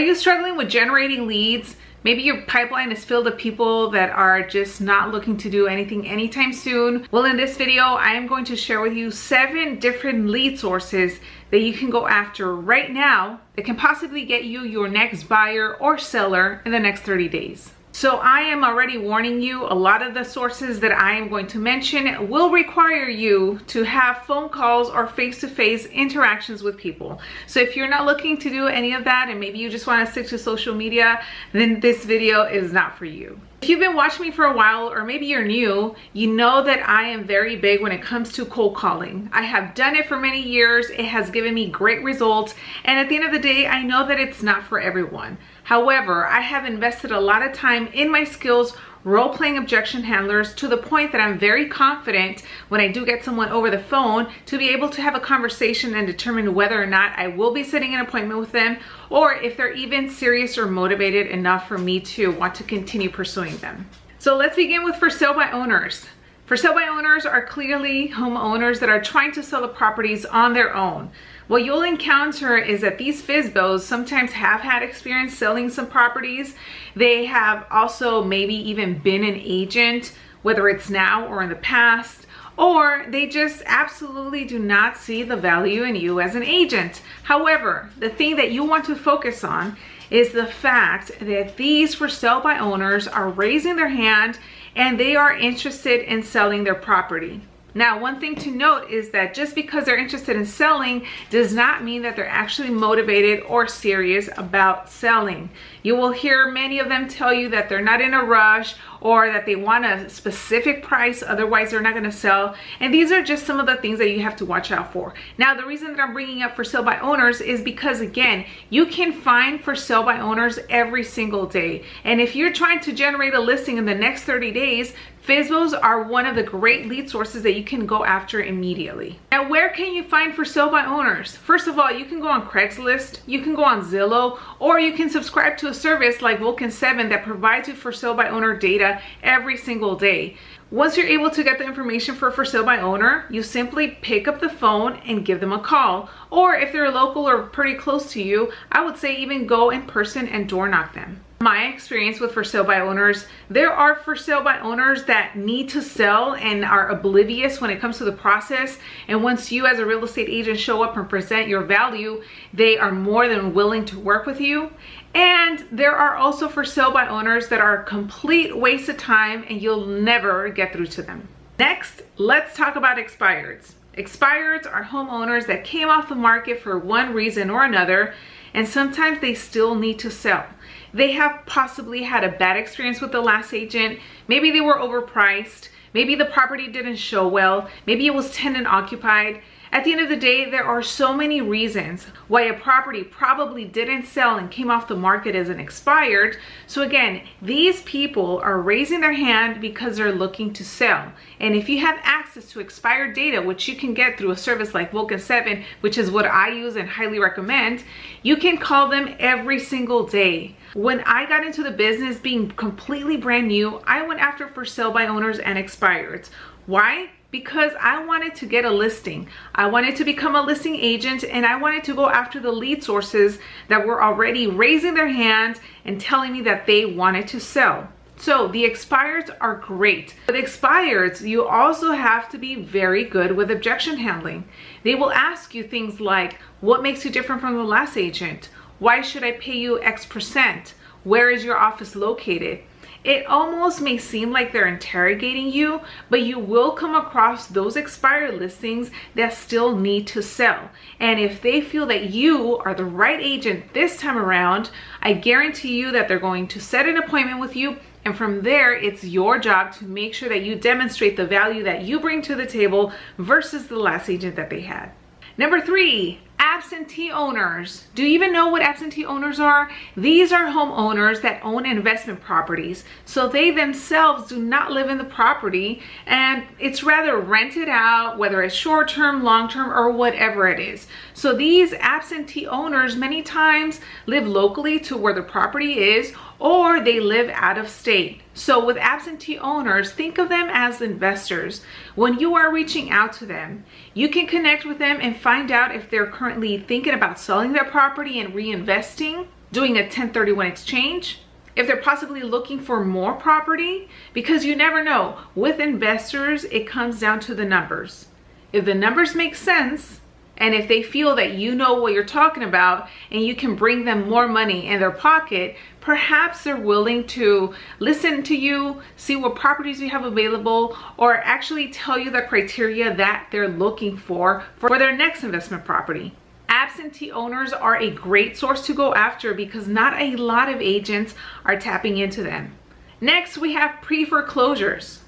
Are you struggling with generating leads? Maybe your pipeline is filled with people that are just not looking to do anything anytime soon. Well, in this video, I am going to share with you 7 different lead sources that you can go after right now that can possibly get you your next buyer or seller in the next 30 days. So I am already warning you, a lot of the sources that I am going to mention will require you to have phone calls or face-to-face interactions with people. So if you're not looking to do any of that and maybe you just want to stick to social media, then this video is not for you. If you've been watching me for a while, or maybe you're new, you know that I am very big when it comes to cold calling. I have done it for many years. It has given me great results. And at the end of the day, I know that it's not for everyone. However, I have invested a lot of time in my skills role-playing objection handlers to the point that I'm very confident when I do get someone over the phone to be able to have a conversation and determine whether or not I will be setting an appointment with them, or if they're even serious or motivated enough for me to want to continue pursuing them. So let's begin with for sale by owners. For sale by owners are clearly homeowners that are trying to sell the properties on their own. What you'll encounter is that these FSBOs sometimes have had experience selling some properties. They have also maybe even been an agent, whether it's now or in the past, or they just absolutely do not see the value in you as an agent. However, the thing that you want to focus on is the fact that these for sale by owners are raising their hand and they are interested in selling their property. Now, one thing to note is that just because they're interested in selling does not mean that they're actually motivated or serious about selling. You will hear many of them tell you that they're not in a rush or that they want a specific price, otherwise they're not going to sell. And these are just some of the things that you have to watch out for. Now, the reason that I'm bringing up for sale by owners is because, again, you can find for sale by owners every single day. And if you're trying to generate a listing in the next 30 days, FSBOs are one of the great lead sources that you can go after immediately. Now, where can you find for sale by owners? First of all, you can go on Craigslist, you can go on Zillow, or you can subscribe to a service like Vulcan 7 that provides you for sale by owner data every single day. Once you're able to get the information for sale by owner, you simply pick up the phone and give them a call. Or if they're local or pretty close to you, I would say even go in person and door knock them. My experience with for sale by owners, there are for sale by owners that need to sell and are oblivious when it comes to the process. And once you as a real estate agent show up and present your value, they are more than willing to work with you. And there are also for sale by owners that are a complete waste of time and you'll never get through to them. Next, let's talk about expireds. Expireds are homeowners that came off the market for one reason or another, and sometimes they still need to sell. They have possibly had a bad experience with the last agent. Maybe they were overpriced. Maybe the property didn't show well. Maybe it was tenant occupied. At the end of the day, there are so many reasons why a property probably didn't sell and came off the market as an expired. So again, these people are raising their hand because they're looking to sell. And if you have access to expired data, which you can get through a service like Vulcan 7, which is what I use and highly recommend, you can call them every single day. When I got into the business being completely brand new, I went after for sale by owners and expireds. Why? Because I wanted to get a listing. I wanted to become a listing agent, and I wanted to go after the lead sources that were already raising their hand and telling me that they wanted to sell. So the expireds are great. With expireds, you also have to be very good with objection handling. They will ask you things like, what makes you different from the last agent? Why should I pay you X percent? Where is your office located? It almost may seem like they're interrogating you, but you will come across those expired listings that still need to sell. And if they feel that you are the right agent this time around, I guarantee you that they're going to set an appointment with you. And from there, it's your job to make sure that you demonstrate the value that you bring to the table versus the last agent that they had. Number 3, absentee owners. Do you even know what absentee owners are? These are homeowners that own investment properties. So they themselves do not live in the property, and it's rather rented out, whether it's short-term, long-term, or whatever it is. So these absentee owners many times live locally to where the property is, or they live out of state. So with absentee owners, think of them as investors. When you are reaching out to them, you can connect with them and find out if they're currently thinking about selling their property and reinvesting, doing a 1031 exchange, if they're possibly looking for more property, because you never know. With investors, it comes down to the numbers. If the numbers make sense, and if they feel that you know what you're talking about and you can bring them more money in their pocket, perhaps they're willing to listen to you, see what properties you have available, or actually tell you the criteria that they're looking for their next investment property. Absentee owners are a great source to go after because not a lot of agents are tapping into them. Next, we have pre-foreclosures.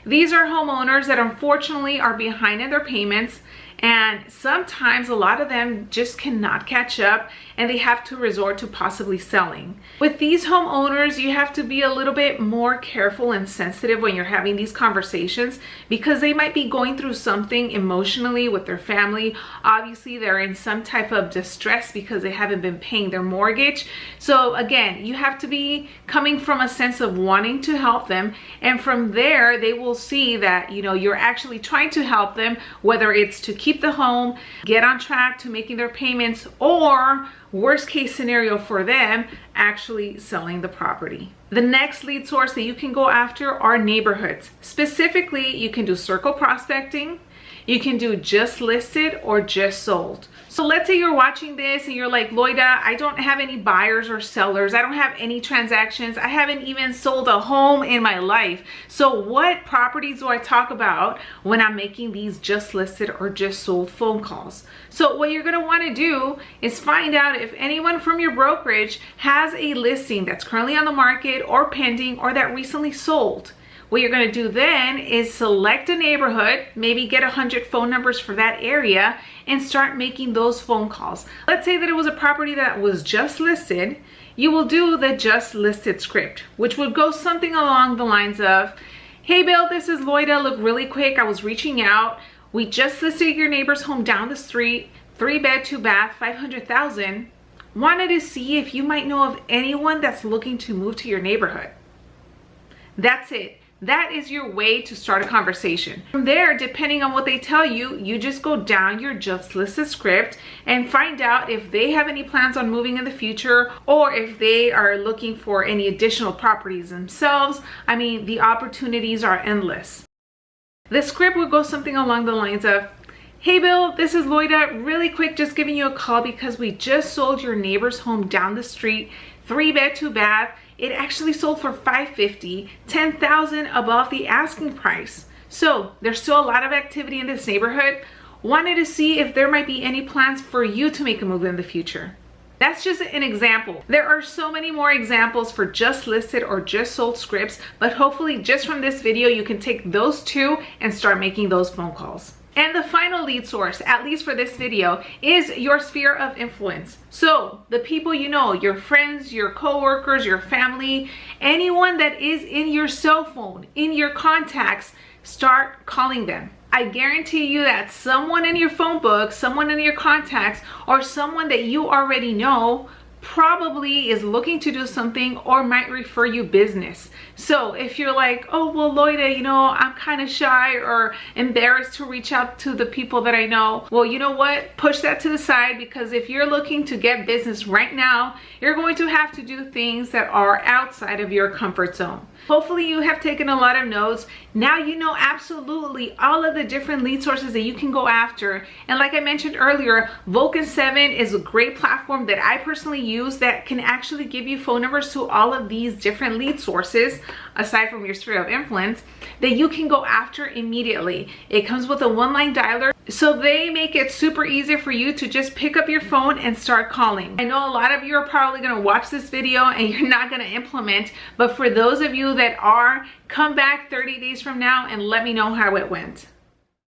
These are homeowners that unfortunately are behind in their payments, and sometimes a lot of them just cannot catch up and they have to resort to possibly selling. With these homeowners, you have to be a little bit more careful and sensitive when you're having these conversations because they might be going through something emotionally with their family. Obviously, they're in some type of distress because they haven't been paying their mortgage. So again, you have to be coming from a sense of wanting to help them, and from there they will see that you're actually trying to help them, whether it's to keep the home, get on track to making their payments, or worst case scenario for them, actually selling the property. The next lead source that you can go after are neighborhoods. Specifically, you can do circle prospecting, you can do just listed or just sold. So let's say you're watching this and you're like, Loida, I don't have any buyers or sellers. I don't have any transactions. I haven't even sold a home in my life. So what properties do I talk about when I'm making these just listed or just sold phone calls? So what you're gonna wanna do is find out if anyone from your brokerage has a listing that's currently on the market or pending or that recently sold. What you're going to do then is select a neighborhood, maybe get 100 phone numbers for that area and start making those phone calls. Let's say that it was a property that was just listed. You will do the just listed script, which would go something along the lines of, hey Bill, this is Loida. Look, really quick, I was reaching out. We just listed your neighbor's home down the street, 3-bed, 2-bath, 500,000. Wanted to see if you might know of anyone that's looking to move to your neighborhood. That's it. That is your way to start a conversation. From there, depending on what they tell you, you just go down your just listed script and find out if they have any plans on moving in the future or if they are looking for any additional properties themselves. I mean, the opportunities are endless. The script would go something along the lines of, hey Bill, this is Loida. Really quick, just giving you a call because we just sold your neighbor's home down the street, 3-bed, 2-bath. It actually sold for $550,000, $10,000 above the asking price. So there's still a lot of activity in this neighborhood. Wanted to see if there might be any plans for you to make a move in the future. That's just an example. There are so many more examples for just listed or just sold scripts, but hopefully just from this video, you can take those two and start making those phone calls. And the final lead source, at least for this video, is your sphere of influence. So the people you know, your friends, your coworkers, your family, anyone that is in your cell phone, in your contacts, start calling them. I guarantee you that someone in your phone book, someone in your contacts, or someone that you already know probably is looking to do something or might refer you business. So if you're like, oh well Loida, I'm kind of shy or embarrassed to reach out to the people that I know, well, you know what, push that to the side, because if you're looking to get business right now, you're going to have to do things that are outside of your comfort zone. Hopefully you have taken a lot of notes. Now you know absolutely all of the different lead sources that you can go after. And like I mentioned earlier, Vulcan 7 is a great platform that I personally use that can actually give you phone numbers to all of these different lead sources, aside from your sphere of influence, that you can go after immediately. It comes with a one-line dialer, so they make it super easy for you to just pick up your phone and start calling. I know a lot of you are probably going to watch this video and you're not going to implement, but for those of you that are, come back 30 days from now and let me know how it went.